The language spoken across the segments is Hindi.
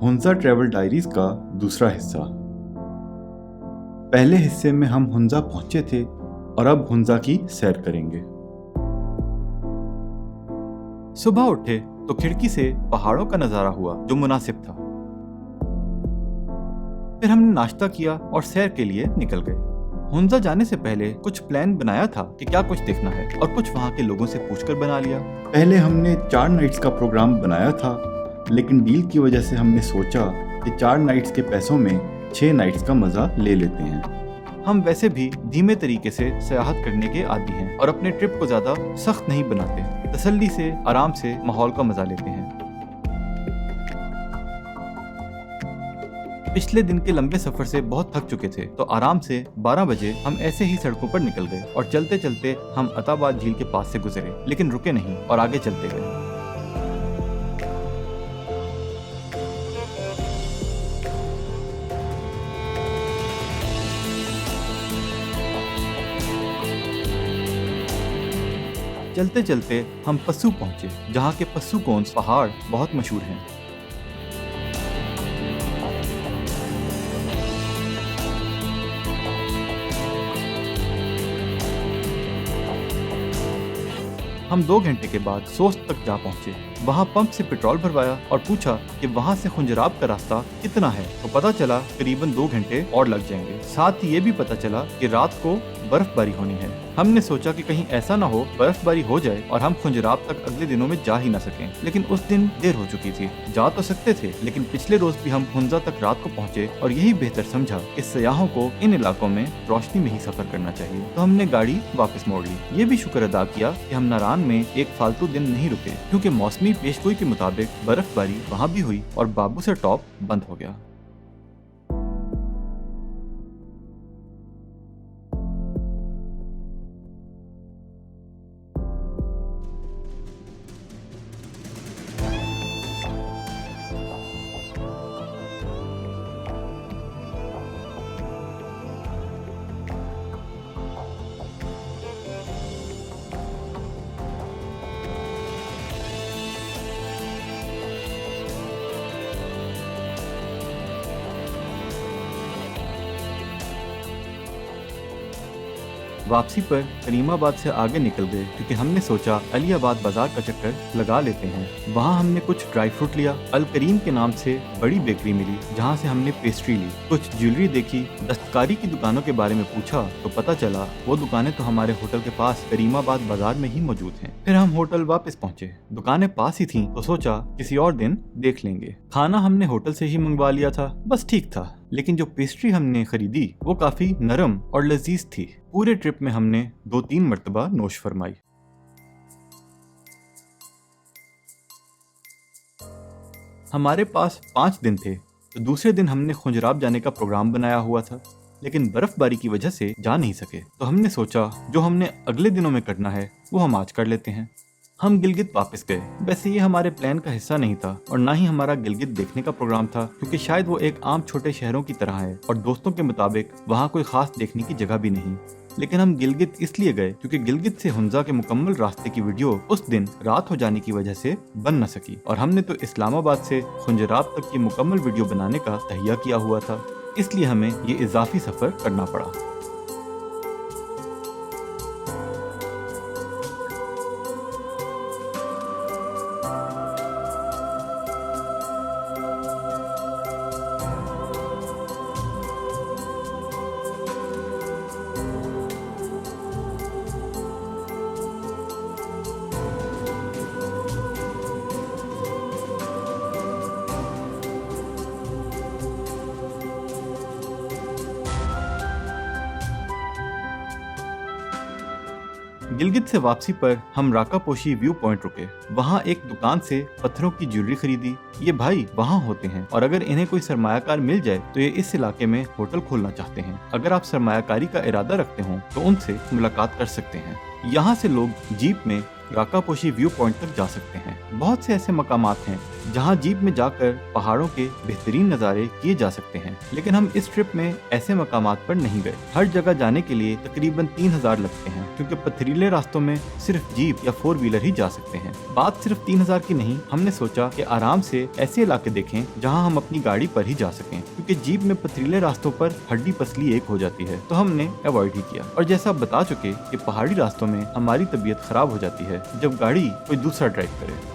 हुंजा ट्रैवल डायरीज का दूसरा हिस्सा। पहले हिस्से में हम हुंजा पहुंचे थे और अब हुंजा की सैर करेंगे। सुबह उठे तो खिड़की से पहाड़ों का नजारा हुआ जो मुनासिब था। फिर हमने नाश्ता किया और सैर के लिए निकल गए। हुंजा जाने से पहले कुछ प्लान बनाया था कि क्या कुछ देखना है और कुछ वहाँ के लोगों से पूछकर बना लिया। पहले हमने 4 नाइट्स का प्रोग्राम बनाया था, लेकिन डील की वजह से हमने सोचा कि 4 नाइट्स के पैसों में 6 नाइट्स का मजा ले लेते हैं। हम वैसे भी धीमे तरीके से सयाहत करने के आदी हैं और अपने ट्रिप को ज्यादा सख्त नहीं बनाते, तसल्ली से आराम से माहौल का मजा लेते हैं। पिछले दिन के लंबे सफर से बहुत थक चुके थे, तो आराम से 12 बजे हम ऐसे ही सड़कों पर निकल गए और चलते चलते हम अताबाद झील के पास से गुजरे, लेकिन रुके नहीं और आगे चलते गए। चलते चलते हम पस्सू पहुंचे, जहाँ के पस्सू कोन्स पहाड़ बहुत मशहूर हैं। हम 2 घंटे के बाद सोस्त तक जा पहुंचे। वहाँ पंप से पेट्रोल भरवाया और पूछा कि वहाँ से खुंजराब का रास्ता कितना है, तो पता चला करीबन 2 घंटे और लग जाएंगे। साथ ही ये भी पता चला कि रात को बर्फबारी होनी है। हमने सोचा कि कहीं ऐसा ना हो बर्फबारी हो जाए और हम खुंजराब तक अगले दिनों में जा ही ना सकें, लेकिन उस दिन देर हो चुकी थी। जा तो सकते थे, लेकिन पिछले रोज भी हम हुंजा तक रात को पहुंचे और यही बेहतर समझा कि सयाहों को इन इलाकों में रोशनी में ही सफर करना चाहिए, तो हमने गाड़ी वापस मोड़ ली। ये भी शुक्र अदा किया कि हम नारान में एक फालतू दिन नहीं रुके, क्योंकि मौसमी पेशगोई के मुताबिक बर्फबारी वहाँ भी हुई और बाबूसर टॉप बंद हो गया। वापसी पर करीमाबाद से आगे निकल गए, क्योंकि हमने सोचा अलीआबाद बाजार का चक्कर लगा लेते हैं। वहाँ हमने कुछ ड्राई फ्रूट लिया। अल करीम के नाम से बड़ी बेकरी मिली, जहाँ से हमने पेस्ट्री ली। कुछ ज्वेलरी देखी। दस्तकारी की दुकानों के बारे में पूछा तो पता चला वो दुकानें तो हमारे होटल के पास करीमाबाद बाजार में ही मौजूद हैं। फिर हम होटल वापस पहुँचे। दुकानें पास ही थी, तो सोचा किसी और दिन देख लेंगे। खाना हमने होटल से ही मंगवा लिया था, बस ठीक था, लेकिन जो पेस्ट्री हमने खरीदी वो काफी नरम और लजीज थी। पूरे ट्रिप में हमने 2-3 मर्तबा नोश फरमाई। हमारे पास 5 दिन थे, तो दूसरे दिन हमने खुंजराब जाने का प्रोग्राम बनाया हुआ था, लेकिन बर्फबारी की वजह से जा नहीं सके। तो हमने सोचा जो हमने अगले दिनों में करना है वो हम आज कर लेते हैं। हम गिलगित वापस गए। वैसे ये हमारे प्लान का हिस्सा नहीं था और ना ही हमारा गिलगित देखने का प्रोग्राम था, क्योंकि शायद वो एक आम छोटे शहरों की तरह है और दोस्तों के मुताबिक वहाँ कोई खास देखने की जगह भी नहीं। लेकिन हम गिलगित इसलिए गए क्योंकि गिलगित से हुंजा के मुकम्मल रास्ते की वीडियो उस दिन रात हो जाने की वजह से बन न सकी, और हमने तो इस्लामाबाद से खुंजराब तक की मुकम्मल वीडियो बनाने का तहिया किया हुआ था, इसलिए हमें ये इजाफी सफर करना पड़ा। गिलगित से वापसी पर हम राकापोशी व्यू पॉइंट रुके। वहाँ एक दुकान से पत्थरों की ज्वेलरी खरीदी। ये भाई वहाँ होते हैं और अगर इन्हें कोई सरमायाकार मिल जाए तो ये इस इलाके में होटल खोलना चाहते हैं। अगर आप सरमायाकारी का इरादा रखते हो तो उनसे मुलाकात कर सकते हैं। यहाँ से लोग जीप में राकापोशी व्यू पॉइंट तक जा सकते हैं। बहुत से ऐसे मकामात हैं जहाँ जीप में जाकर पहाड़ों के बेहतरीन नज़ारे किए जा सकते हैं। लेकिन हम इस ट्रिप में ऐसे मकामात पर नहीं गए। हर जगह जाने के लिए तकरीबन 3000 लगते हैं, क्योंकि पथरीले रास्तों में सिर्फ जीप या 4 व्हीलर ही जा सकते हैं। बात सिर्फ 3000 की नहीं, हमने सोचा कि आराम से ऐसे इलाके देखें जहाँ हम अपनी गाड़ी पर ही जा सकें, क्योंकि जीप में पथरीले रास्तों पर हड्डी पसली एक हो जाती है, तो हमने अवॉइड ही किया। और जैसा आप बता चुके कि पहाड़ी रास्तों में हमारी तबीयत खराब हो जाती है जब गाड़ी कोई दूसरा ड्राइव करे।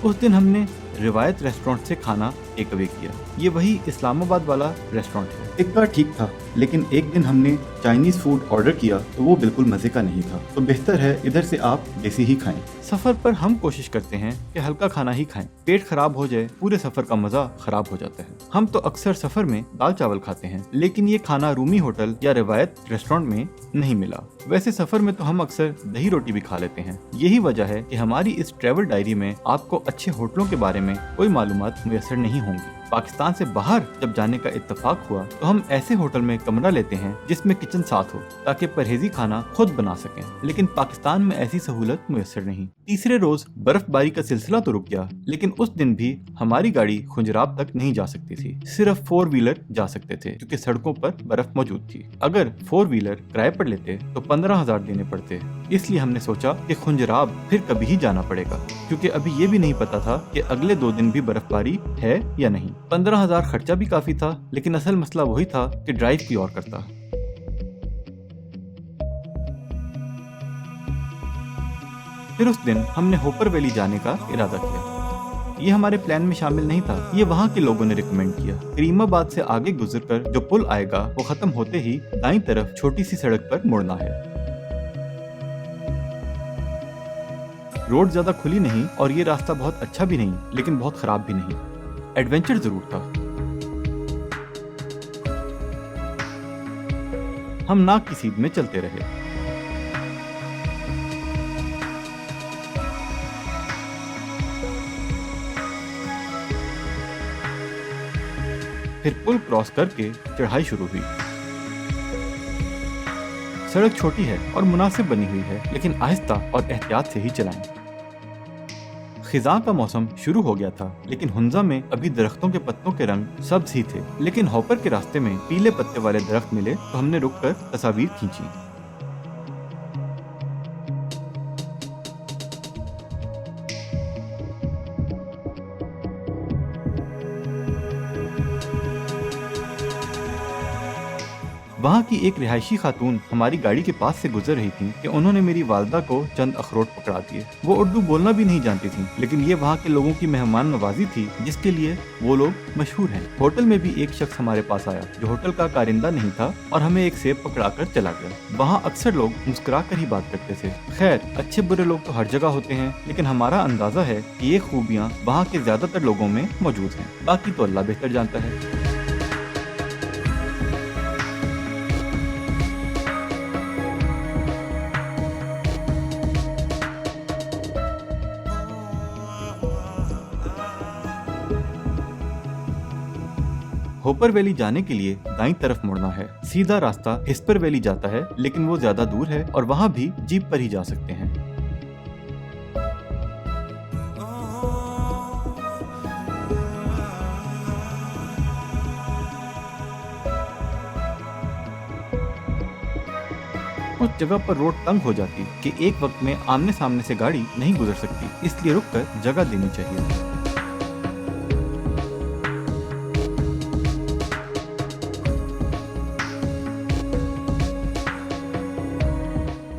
उस दिन हमने रिवायत रेस्टोरेंट से खाना टेक अवे किया। ये वही इस्लामाबाद वाला रेस्टोरेंट है। एक बार ठीक था, लेकिन एक दिन हमने चाइनीज फूड ऑर्डर किया तो वो बिल्कुल मजे का नहीं था। तो बेहतर है इधर से आप देसी ही खाएं। सफर पर हम कोशिश करते हैं कि हल्का खाना ही खाएं। पेट खराब हो जाए पूरे सफर का मजा खराब हो जाता है। हम तो अक्सर सफर में दाल चावल खाते हैं, लेकिन ये खाना रूमी होटल या रिवायत रेस्टोरेंट में नहीं मिला। वैसे सफर में तो हम अक्सर दही रोटी भी खा लेते हैं। यही वजह है कि हमारी इस ट्रेवल डायरी में आपको अच्छे होटलों के बारे में कोई मालूमात मुयस्सर नहीं होंगी। पाकिस्तान से बाहर जब जाने का इत्तेफाक हुआ तो हम ऐसे होटल में कमरा लेते हैं जिसमें किचन साथ हो, ताकि परहेजी खाना खुद बना सकें। लेकिन पाकिस्तान में ऐसी सहूलत मुयस्सर नहीं। तीसरे रोज बर्फबारी का सिलसिला तो रुक गया, लेकिन उस दिन भी हमारी गाड़ी खुंजराब तक नहीं जा सकती थी। सिर्फ 4 व्हीलर जा सकते थे, क्योंकि सड़कों पर बर्फ मौजूद थी। अगर 4 व्हीलर किराए पर लेते तो 15,000 देने पड़ते। इसलिए हमने सोचा कि खुंजराब फिर कभी ही जाना पड़ेगा, क्योंकि अभी ये भी नहीं पता था कि अगले 2 दिन भी बर्फबारी है या नहीं। 15,000 खर्चा भी काफी था, लेकिन असल मसला वही था कि ड्राइव की और करता। फिर उस दिन हमने होपर वैली जाने का इरादा किया। ये हमारे प्लान में शामिल नहीं था, ये वहाँ के लोगों ने रिकमेंड किया। करीमाबाद से आगे गुजरकर जो पुल आएगा वो खत्म होते ही दाईं तरफ छोटी सी सड़क पर मुड़ना है। रोड ज्यादा खुली नहीं और ये रास्ता बहुत अच्छा भी नहीं, लेकिन बहुत खराब भी नहीं। एडवेंचर जरूर था। हम नाक की सीध में चलते रहे। फिर पुल क्रॉस करके चढ़ाई शुरू हुई। सड़क छोटी है और मुनासिब बनी हुई है, लेकिन आहिस्ता और एहतियात से ही चलाएं। खिज़ां का मौसम शुरू हो गया था, लेकिन हुंजा में अभी दरख्तों के पत्तों के रंग सब्ज ही थे। लेकिन हॉपर के रास्ते में पीले पत्ते वाले दरख्त मिले तो हमने रुककर तस्वीर खींची। वहाँ की एक रिहायशी खातून हमारी गाड़ी के पास से गुजर रही थी कि उन्होंने मेरी वालदा को चंद अखरोट पकड़ा दिए। वो उर्दू बोलना भी नहीं जानती थी, लेकिन ये वहाँ के लोगों की मेहमान नवाजी थी जिसके लिए वो लोग मशहूर हैं। होटल में भी एक शख्स हमारे पास आया जो होटल का कारिंदा नहीं था और हमें एक सेब पकड़ा कर चला गया। वहाँ अक्सर लोग मुस्कुरा कर ही बात करते थे। खैर, अच्छे बुरे लोग तो हर जगह होते हैं, लेकिन हमारा अंदाजा है कि ये खूबियाँ वहाँ के ज्यादातर लोगों में मौजूद हैं। बाकी तो अल्लाह बेहतर जानता है। होपर वैली जाने के लिए दाईं तरफ मुड़ना है। सीधा रास्ता हिस्पर वैली जाता है, लेकिन वो ज्यादा दूर है और वहाँ भी जीप पर ही जा सकते हैं। कुछ जगह पर रोड तंग हो जाती कि एक वक्त में आमने सामने से गाड़ी नहीं गुजर सकती, इसलिए रुककर जगह देनी चाहिए।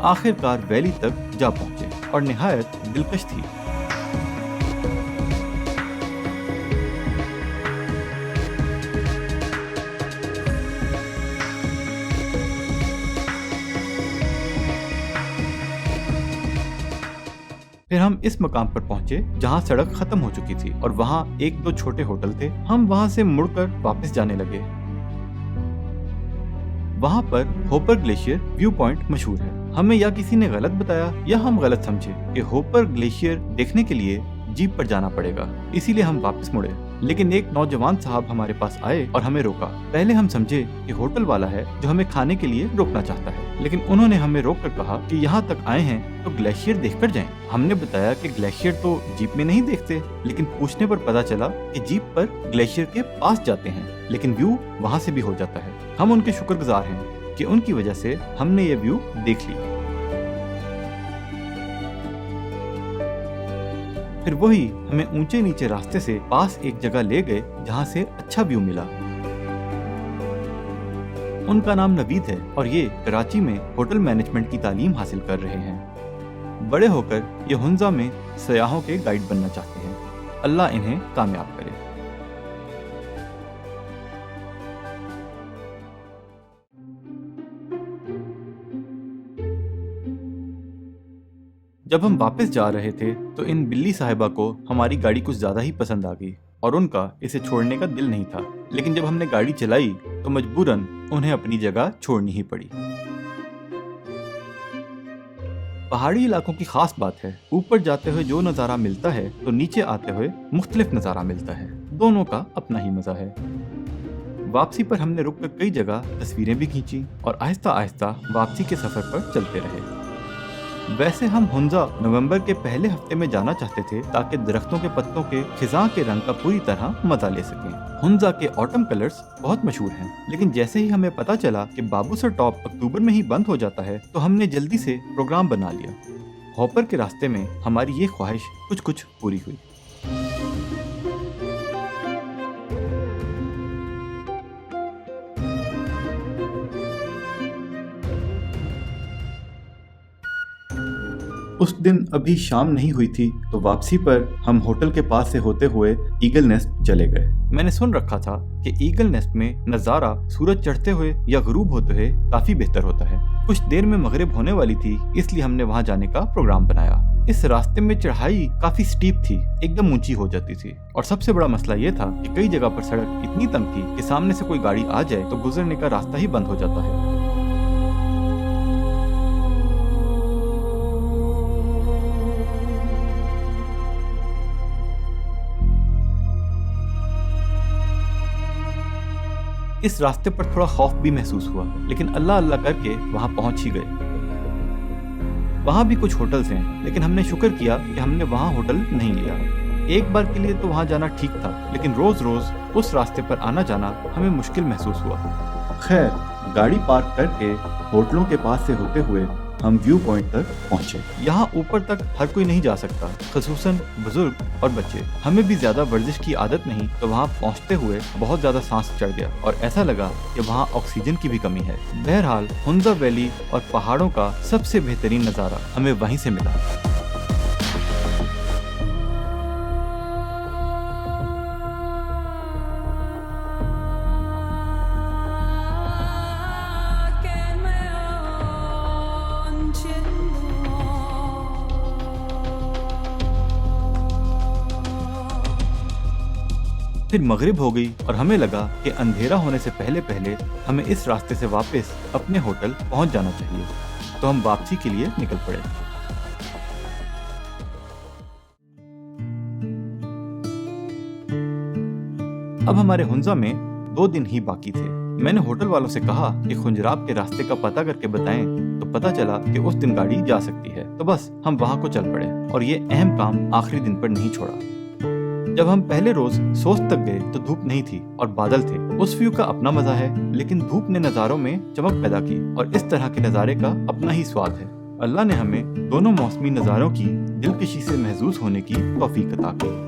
आखिरकार वैली तक जा पहुंचे और निहायत दिलकश थी। फिर हम इस मकाम पर पहुंचे जहां सड़क खत्म हो चुकी थी और वहां 1-2 छोटे होटल थे। हम वहां से मुड़कर वापस जाने लगे। वहां पर होपर ग्लेशियर व्यू पॉइंट मशहूर है। हमें या किसी ने गलत बताया या हम गलत समझे कि होपर ग्लेशियर देखने के लिए जीप पर जाना पड़ेगा, इसीलिए हम वापस मुड़े। लेकिन एक नौजवान साहब हमारे पास आए और हमें रोका। पहले हम समझे कि होटल वाला है जो हमें खाने के लिए रोकना चाहता है, लेकिन उन्होंने हमें रोककर कहा कि यहाँ तक आए हैं तो ग्लेशियर देखकर जाएं। हमने बताया कि ग्लेशियर तो जीप में नहीं देखते, लेकिन पूछने पर पता चला कि जीप पर ग्लेशियर के पास जाते हैं, लेकिन व्यू वहाँ से भी हो जाता है। हम उनके शुक्रगुजार हैं कि उनकी वजह से हमने ये व्यू देख लिया। फिर वही हमें ऊंचे नीचे रास्ते से पास एक जगह ले गए जहाँ से अच्छा व्यू मिला। उनका नाम नवीद है और ये कराची में होटल मैनेजमेंट की तालीम हासिल कर रहे हैं। बड़े होकर ये हुंजा में सयाहों के गाइड बनना चाहते हैं। अल्लाह इन्हें कामयाब करे। जब हम वापस जा रहे थे तो इन बिल्ली साहिबा को हमारी गाड़ी कुछ ज्यादा ही पसंद आ गई और उनका इसे छोड़ने का दिल नहीं था, लेकिन जब हमने गाड़ी चलाई तो मजबूरन उन्हें अपनी जगह छोड़नी ही पड़ी। पहाड़ी इलाकों की खास बात है, ऊपर जाते हुए जो नज़ारा मिलता है तो नीचे आते हुए मुख्तलिफ नज़ारा मिलता है। दोनों का अपना ही मजा है। वापसी पर हमने रुककर कई जगह तस्वीरें भी खींची और आहिस्ता आहिस्ता वापसी के सफर पर चलते रहे। वैसे हम हुंजा नवंबर के पहले हफ्ते में जाना चाहते थे ताकि दरख्तों के पत्तों के खिजां के रंग का पूरी तरह मजा ले सकें। हुंजा के ऑटम कलर्स बहुत मशहूर हैं, लेकिन जैसे ही हमें पता चला कि बाबूसर टॉप अक्टूबर में ही बंद हो जाता है तो हमने जल्दी से प्रोग्राम बना लिया। हॉपर के रास्ते में हमारी ये ख्वाहिश कुछ कुछ पूरी हुई। उस दिन अभी शाम नहीं हुई थी तो वापसी पर हम होटल के पास से होते हुए ईगल नेस्ट चले गए। मैंने सुन रखा था कि ईगल नेस्ट में नज़ारा सूरज चढ़ते हुए या गुरूब होते हुए काफी बेहतर होता है। कुछ देर में मगरिब होने वाली थी, इसलिए हमने वहां जाने का प्रोग्राम बनाया। इस रास्ते में चढ़ाई काफी स्टीप थी, एकदम ऊंची हो जाती थी और सबसे बड़ा मसला ये था कि कई जगह पर सड़क इतनी तंग थी कि सामने से कोई गाड़ी आ जाए तो गुजरने का रास्ता ही बंद हो जाता है। इस रास्ते पर थोड़ा खौफ भी महसूस हुआ, लेकिन अल्लाह अल्लाह करके वहां पहुंच ही गए। वहां भी कुछ होटल्स हैं, लेकिन हमने शुक्र किया कि हमने वहां होटल नहीं लिया। एक बार के लिए तो वहां जाना ठीक था, लेकिन रोज रोज उस रास्ते पर आना जाना हमें मुश्किल महसूस हुआ। खैर, गाड़ी पार्क करके होटलों के पास से होते हुए हम व्यू पॉइंट तक पहुंचे। यहाँ ऊपर तक हर कोई नहीं जा सकता, खसूसन बुजुर्ग और बच्चे। हमें भी ज्यादा वर्जिश की आदत नहीं, तो वहाँ पहुँचते हुए बहुत ज्यादा सांस चढ़ गया और ऐसा लगा कि वहाँ ऑक्सीजन की भी कमी है। बहरहाल हुंजा वैली और पहाड़ों का सबसे बेहतरीन नज़ारा हमें वहीं से मिला। फिर मगरिब हो गई और हमें लगा कि अंधेरा होने से पहले पहले हमें इस रास्ते से वापस अपने होटल पहुंच जाना चाहिए, तो हम वापसी के लिए निकल पड़े। अब हमारे हुंजा में 2 दिन ही बाकी थे। मैंने होटल वालों से कहा कि खुंजराब के रास्ते का पता करके बताएं, तो पता चला कि उस दिन गाड़ी जा सकती है, तो बस हम वहां को चल पड़े और ये अहम काम आखिरी दिन पर नहीं छोड़ा। जब हम पहले रोज सोच तक गए तो धूप नहीं थी और बादल थे। उस व्यू का अपना मजा है, लेकिन धूप ने नजारों में चमक पैदा की और इस तरह के नजारे का अपना ही स्वाद है। अल्लाह ने हमें दोनों मौसमी नजारों की दिलकशी से महसूस होने की तौफीक अता की।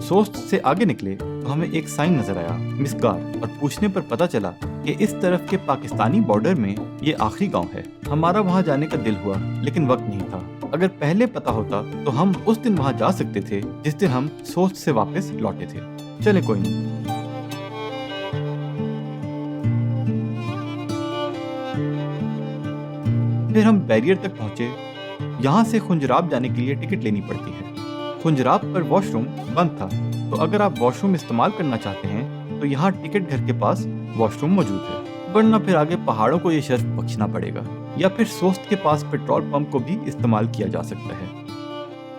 सोस्ट से आगे निकले तो हमें एक साइन नजर आया, मिसगार, और पूछने पर पता चला कि इस तरफ के पाकिस्तानी बॉर्डर में ये आखिरी गांव है। हमारा वहां जाने का दिल हुआ, लेकिन वक्त नहीं था। अगर पहले पता होता तो हम उस दिन वहां जा सकते थे जिस दिन हम सोस्ट से वापस लौटे थे। चले कोई नहीं। फिर हम बैरियर तक पहुंचे। यहाँ से खुंजराब जाने के लिए टिकट लेनी पड़ती है। खुंजराब पर वॉशरूम बंद था, तो अगर आप वॉशरूम इस्तेमाल करना चाहते हैं तो यहाँ टिकट घर के पास वॉशरूम मौजूद है, वरना फिर आगे पहाड़ों को ये शर्फ बख्शना पड़ेगा, या फिर सोस्त के पास पेट्रोल पंप को भी इस्तेमाल किया जा सकता है।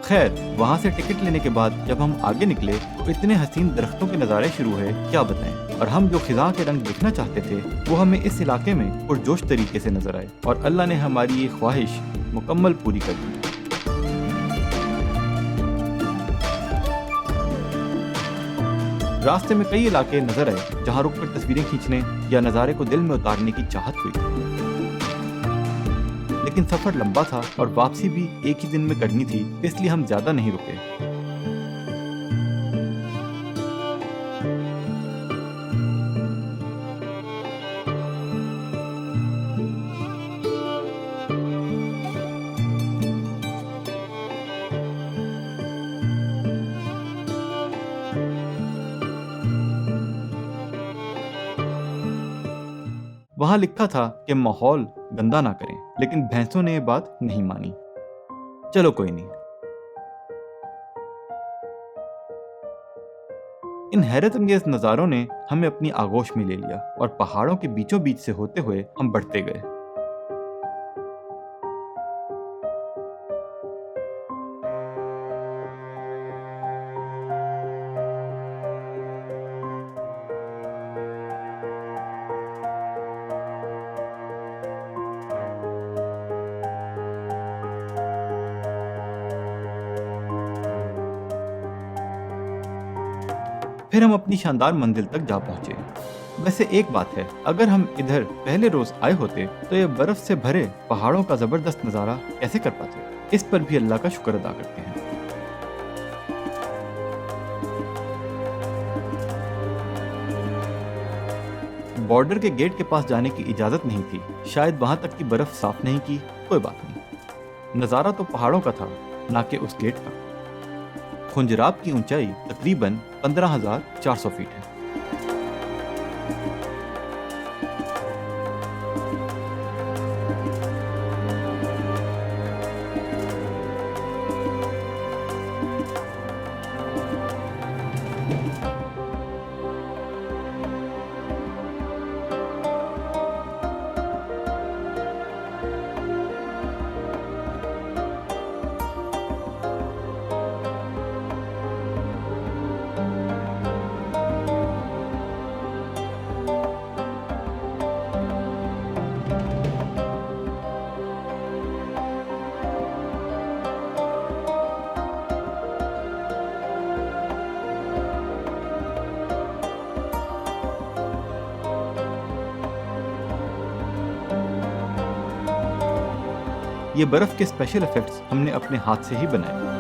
खैर, वहाँ से टिकट लेने के बाद जब हम आगे निकले तो इतने हसीन दरख्तों के नज़ारे शुरू हुए, क्या बताएं। और हम जो खिजा के रंग देखना चाहते थे वो हमें इस इलाके में पुरजोश तरीके से नजर आए, और अल्लाह ने हमारी ये ख्वाहिश मुकम्मल पूरी कर दी। रास्ते में कई इलाके नजर आए जहाँ रुककर तस्वीरें खींचने या नज़ारे को दिल में उतारने की चाहत हुई, लेकिन सफर लंबा था और वापसी भी एक ही दिन में करनी थी, इसलिए हम ज्यादा नहीं रुके। वहां लिखा था कि माहौल गंदा ना करें, लेकिन भैंसों ने ये बात नहीं मानी। चलो कोई नहीं। इन हैरत अंगेज नज़ारों ने हमें अपनी आगोश में ले लिया और पहाड़ों के बीचों बीच से होते हुए हम बढ़ते गए। फिर हम अपनी शानदार मंजिल तक जा पहुंचे। वैसे एक बात है, अगर हम इधर पहले रोज आए होते तो ये बर्फ से भरे पहाड़ों का जबरदस्त नजारा कैसे कर पाते। इस पर भी अल्लाह का शुक्र अदा करते हैं। बॉर्डर के गेट के पास जाने की इजाजत नहीं थी, शायद वहां तक की बर्फ साफ नहीं की, कोई बात नहीं। नजारा तो पहाड़ों का था, ना कि उस गेट का। खुंजराब की ऊंचाई तकरीबन 15,400 फीट है। ये बर्फ के स्पेशल इफेक्ट्स हमने अपने हाथ से ही बनाए।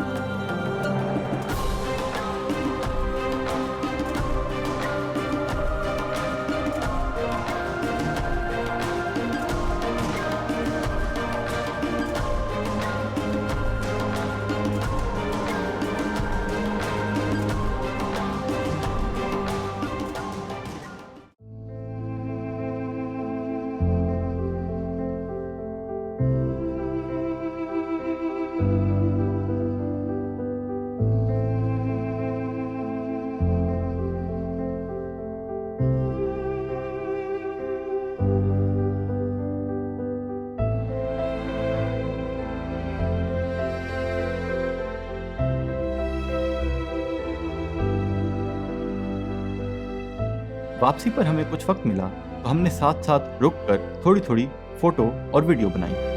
वापसी पर हमें कुछ वक्त मिला तो हमने साथ साथ रुककर थोड़ी थोड़ी फोटो और वीडियो बनाई।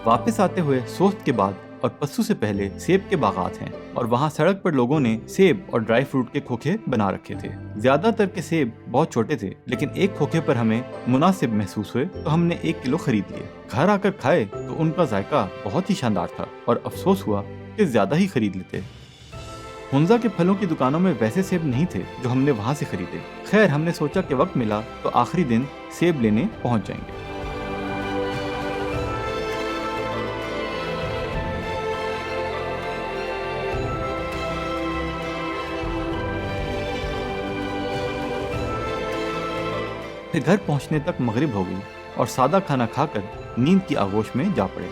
वापस आते हुए सोस्त के बाद और पस्सू से पहले सेब के बागात हैं और वहाँ सड़क पर लोगों ने सेब और ड्राई फ्रूट के खोखे बना रखे थे। ज्यादातर के सेब बहुत छोटे थे, लेकिन एक खोखे पर हमें मुनासिब महसूस हुए तो हमने 1 किलो खरीद लिए। घर आकर खाए तो उनका जायका बहुत ही शानदार था और अफसोस हुआ कि ज्यादा ही खरीद लेते। हुंजा के फलों की दुकानों में वैसे सेब नहीं थे जो हमने वहाँ से खरीदे। खैर, हमने सोचा कि वक्त मिला तो आखिरी दिन सेब लेने पहुँच जाएंगे। फिर घर पहुंचने तक मगरिब हो गई और सादा खाना खाकर नींद की आगोश में जा पड़े।